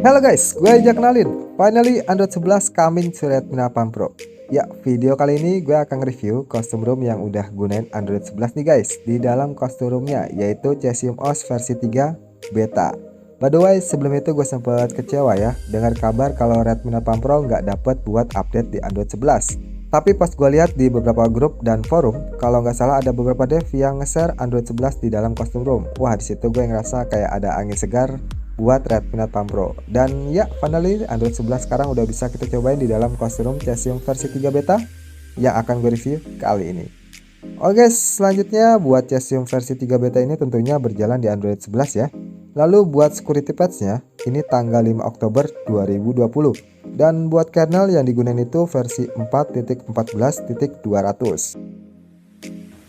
Halo guys, gue ajak kenalin. Finally Android 11 coming to Redmi Note 8 Pro. Ya, video kali ini gue akan review custom ROM yang udah gunain Android 11 nih guys. Di dalam custom ROM-nya yaitu Cesium OS versi 3 beta. By the way, sebelum itu gue sempat kecewa ya dengar kabar kalau Redmi Note 8 Pro nggak dapet buat update di Android 11. Tapi pas gue lihat di beberapa grup dan forum, kalau nggak salah ada beberapa dev yang nge-share Android 11 di dalam custom ROM. Wah, disitu gue ngerasa kayak ada angin segar buat Redmi Note 8 Pro. Dan ya, finally Android 11 sekarang udah bisa kita cobain di dalam custom ROM Cesium versi 3 beta yang akan gue review kali ini. Oke, selanjutnya buat Cesium versi 3 beta ini tentunya berjalan di Android 11 ya. Lalu buat security patch-nya ini tanggal 5 Oktober 2020. Dan buat kernel yang digunakan itu versi 4.14.200.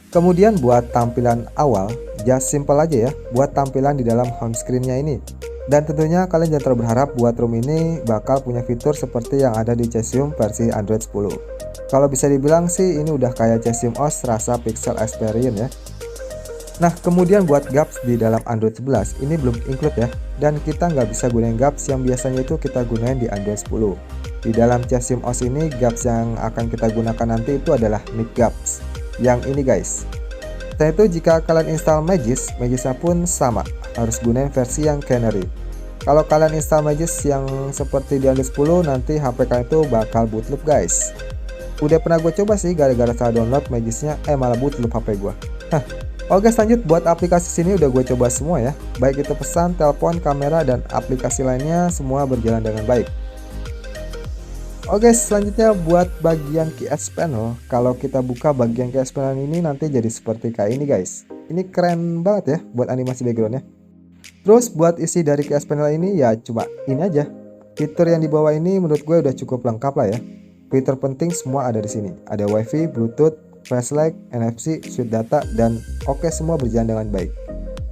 Kemudian buat tampilan awal, just simple aja ya buat tampilan di dalam home screen-nya ini. Dan tentunya kalian jangan terlalu berharap buat ROM ini bakal punya fitur seperti yang ada di Cesium versi Android 10. Kalau bisa dibilang sih ini udah kayak Cesium OS rasa pixel experience ya. Nah, kemudian buat gaps di dalam Android 11 ini belum include ya. Dan kita nggak bisa gunain gaps yang biasanya itu kita gunain di Android 10. Di dalam Cesium OS ini gaps yang akan kita gunakan nanti itu adalah mic gaps. Yang ini guys. Dan itu jika kalian install Magisnya pun sama, harus gunain versi yang Canary. Kalau kalian install Magis yang seperti di Android 10, nanti HP kalian itu bakal bootloop guys. Udah pernah gue coba sih gara-gara salah download Magisnya, malah bootloop HP gue. Oke, lanjut buat aplikasi sini udah gue coba semua ya. Baik itu pesan, telepon, kamera, dan aplikasi lainnya semua berjalan dengan baik. Oke, selanjutnya buat bagian keys panel. Kalau kita buka bagian keys panel ini nanti jadi seperti kayak ini guys. Ini keren banget ya buat animasi backgroundnya. Terus buat isi dari keys panel ini ya cuma ini aja. Fitur yang di bawah ini menurut gue udah cukup lengkap lah ya. Fitur penting semua ada di sini. Ada WiFi, Bluetooth, flashlight, NFC, switch data, dan oke semua berjalan dengan baik.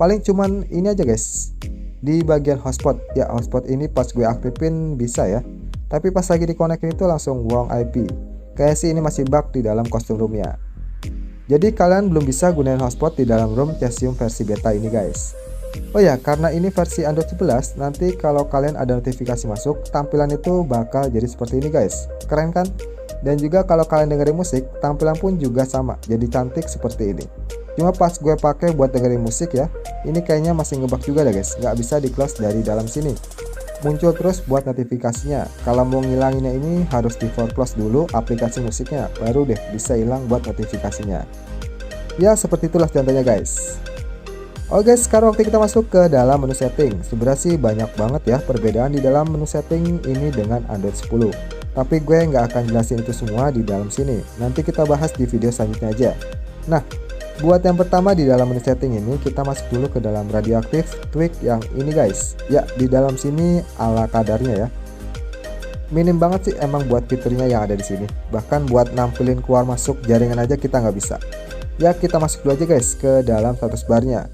Paling cuman ini aja guys. Di bagian hotspot, ya hotspot ini pas gue aktifin bisa ya. Tapi pas lagi dikonekin itu langsung wrong IP. Kayak sih ini masih bug di dalam custom ROM-nya. Jadi kalian belum bisa gunain hotspot di dalam ROM Cesium versi beta ini guys. Oh ya, karena ini versi Android 11, nanti kalau kalian ada notifikasi masuk, tampilan itu bakal jadi seperti ini guys. Keren kan? Dan juga kalau kalian dengerin musik, tampilan pun juga sama, jadi cantik seperti ini. Cuma pas gue pakai buat dengerin musik ya, ini kayaknya masih ngebug juga deh guys, nggak bisa di close dari dalam sini. Muncul terus buat notifikasinya. Kalau mau ngilanginnya ini harus di force close dulu aplikasi musiknya, baru deh bisa hilang buat notifikasinya. Ya seperti itulah contohnya guys. Oke, sekarang waktu kita masuk ke dalam menu setting. Sebenarnya sih banyak banget ya perbedaan di dalam menu setting ini dengan Android 10. Tapi gue nggak akan jelasin itu semua di dalam sini. Nanti kita bahas di video selanjutnya aja. Nah, buat yang pertama di dalam menu setting ini kita masuk dulu ke dalam radioaktif tweak yang ini guys. Ya, di dalam sini ala kadarnya ya. Minim banget sih emang buat fiturnya yang ada di sini. Bahkan buat nampilin keluar masuk jaringan aja kita nggak bisa. Ya, kita masuk dulu aja guys ke dalam status barnya.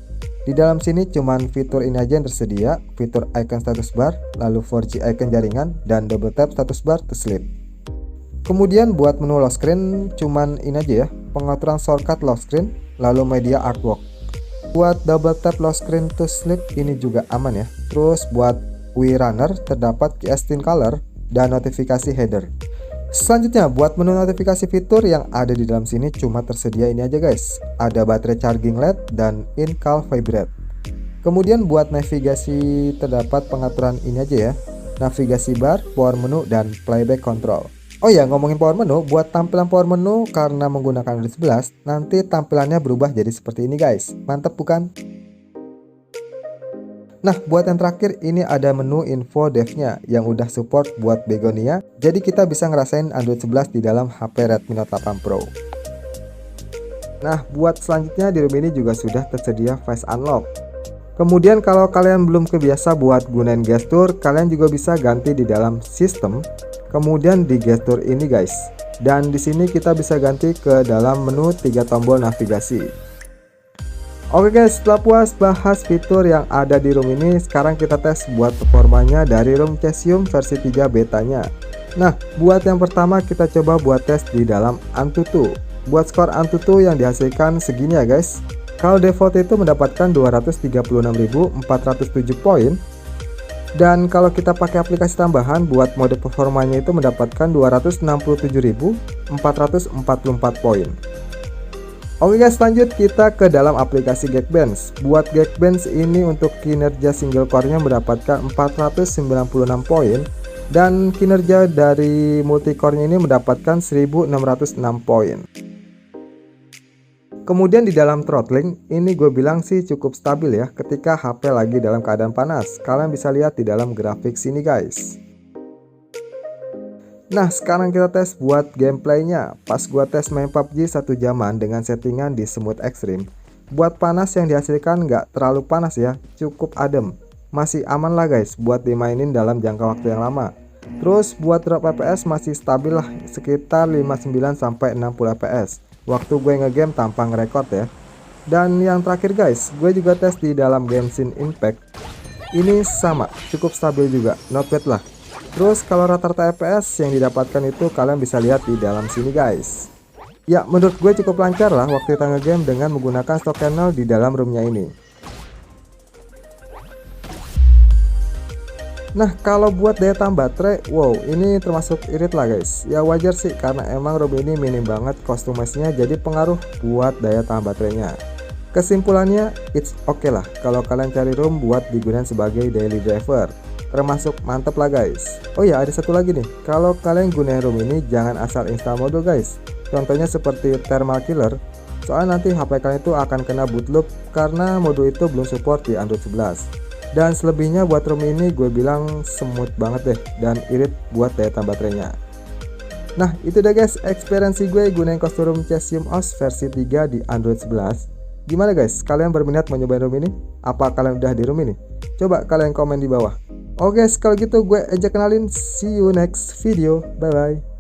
Di dalam sini cuman fitur ini aja yang tersedia, fitur icon status bar, lalu 4G icon jaringan, dan double tap status bar to sleep. Kemudian buat menu lock screen cuman ini aja ya, pengaturan shortcut lock screen, lalu media artwork. Buat double tap lock screen to sleep ini juga aman ya. Terus buat UI runner terdapat keys tint color dan notifikasi header. Selanjutnya buat menu notifikasi fitur yang ada di dalam sini cuma tersedia ini aja guys. Ada baterai charging LED dan in-call vibrate. Kemudian buat navigasi terdapat pengaturan ini aja ya. Navigasi bar, power menu, dan playback control. Oh ya, ngomongin power menu, buat tampilan power menu karena menggunakan Android 11, nanti tampilannya berubah jadi seperti ini guys. Mantep bukan? Nah, buat yang terakhir ini ada menu info devnya yang udah support buat Begonia. Jadi kita bisa ngerasain Android 11 di dalam HP Redmi Note 8 Pro. Nah, buat selanjutnya di ROM ini juga sudah tersedia face unlock. Kemudian kalau kalian belum kebiasa buat gunain gestur, kalian juga bisa ganti di dalam sistem. Kemudian di gestur ini guys. Dan di sini kita bisa ganti ke dalam menu 3 tombol navigasi. Oke guys, setelah puas bahas fitur yang ada di ROM ini, sekarang kita tes buat performanya dari ROM Cesium versi 3 betanya. Nah, buat yang pertama kita coba buat tes di dalam Antutu. Buat skor Antutu yang dihasilkan segini ya guys. Kalau default itu mendapatkan 236.407 poin. Dan kalau kita pakai aplikasi tambahan buat mode performanya itu mendapatkan 267.444 poin. Oke guys, lanjut kita ke dalam aplikasi Geekbench. Buat Geekbench ini untuk kinerja single core-nya mendapatkan 496 poin dan kinerja dari multi core-nya ini mendapatkan 1606 poin. Kemudian di dalam throttling ini gue bilang sih cukup stabil ya ketika HP lagi dalam keadaan panas. Kalian bisa lihat di dalam grafik sini guys. Nah sekarang kita tes buat gameplaynya. Pas gua tes main PUBG 1 jaman dengan settingan di smooth extreme, buat panas yang dihasilkan nggak terlalu panas ya, cukup adem, masih aman lah guys buat dimainin dalam jangka waktu yang lama. Terus buat drop FPS masih stabil lah, sekitar 59 sampai 60 fps waktu gue ngegame tanpa ngerekord ya. Dan yang terakhir guys, gue juga tes di dalam Genshin Impact, ini sama, cukup stabil juga, not bad lah. Terus kalau rata-rata FPS yang didapatkan itu kalian bisa lihat di dalam sini guys. Ya menurut gue cukup lancar lah waktu kita ngegame dengan menggunakan stock channel di dalam roomnya ini. Nah kalau buat daya tahan baterai, wow ini termasuk irit lah guys. Ya wajar sih karena emang room ini minim banget customizenya, jadi pengaruh buat daya tahan baterainya. Kesimpulannya it's okay lah kalau kalian cari room buat digunakan sebagai daily driver, termasuk mantep lah guys. Oh ya ada satu lagi nih, kalau kalian gunain room ini jangan asal install modul guys, contohnya seperti thermal killer, soalnya nanti HP kalian itu akan kena bootloop karena modul itu belum support di Android 11. Dan selebihnya buat room ini gue bilang smooth banget deh dan irit buat daya tahan baterainya. Nah itu deh guys eksperiensi gue gunain kostum room Cesium OS versi 3 di Android 11. Gimana guys, kalian berminat mencoba room ini? Apa kalian udah di room ini? Coba kalian komen di bawah. Oke guys, kalau gitu gue aja kenalin. See you next video. Bye bye.